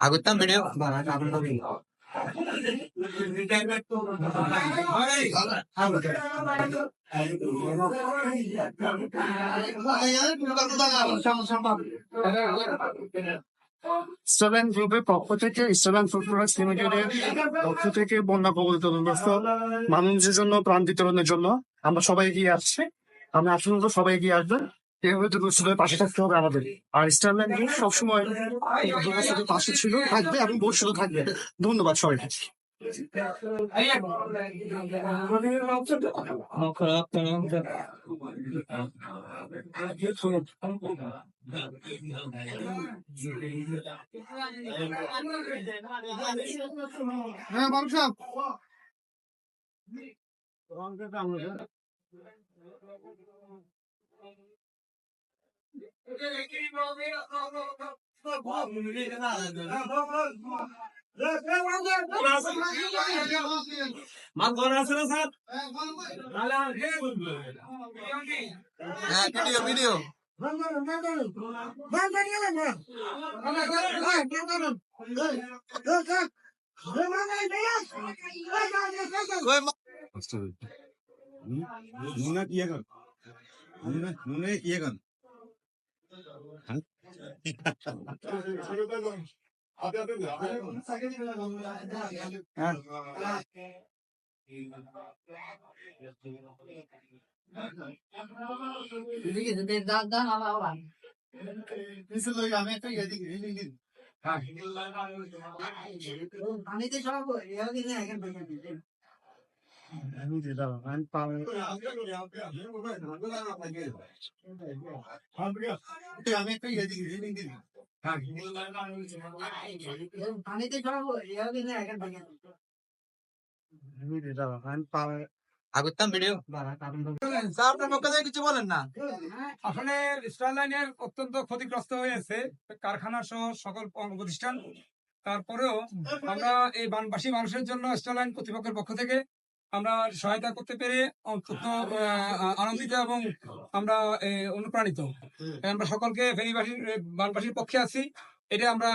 Agutan video. Starline গ্রুপের পক্ষ থেকে স্টারলাইন ফুড প্রোডাক্টস লিমিটেডের পক্ষ থেকে বন্যা কবলিত মানুষের জন্য প্রাণ বিতরণের জন্য আমরা সবাই এগিয়ে আসছি। আমরা আসলে সবাই এগিয়ে আসবেন, এভাবে দুর্গতদের পাশে থাকতে হবে আমাদের। আর স্টারলাইন গ্রুপ সবসময় দুর্গতদের পাশে ছিল, থাকবে এবং ভবিষ্যতে থাকবে। ধন্যবাদ সবাইকে। হ্যাঁ মানুষ মাল ঘরে আছে না স্যার? হ্যাঁ ভিডিও ভিডিও। নুনে ইয়ে কর, নুনে ইয়ে কর। আগুতাম ভিডিও। স্যার আপনার পক্ষ থেকে কিছু বলেন না। আসলে স্টারলাইনের অত্যন্ত ক্ষতিগ্রস্ত হয়েছে কারখানা সহ সকল প্রতিষ্ঠান। তারপরেও আমরা এই বানবাসী মানুষের জন্য স্টারলাইন কর্তৃপক্ষের পক্ষ থেকে আমরা সহায়তা করতে পেরে অত্যন্ত আনন্দিত এবং আমরা অনুপ্রাণিত। আমরা সকলকে ফেনীবাসীর বানবাসীর পক্ষে আছি, এটা আমরা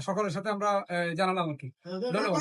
সকলের সাথে আমরা জানালাম আর কি। ধন্যবাদ।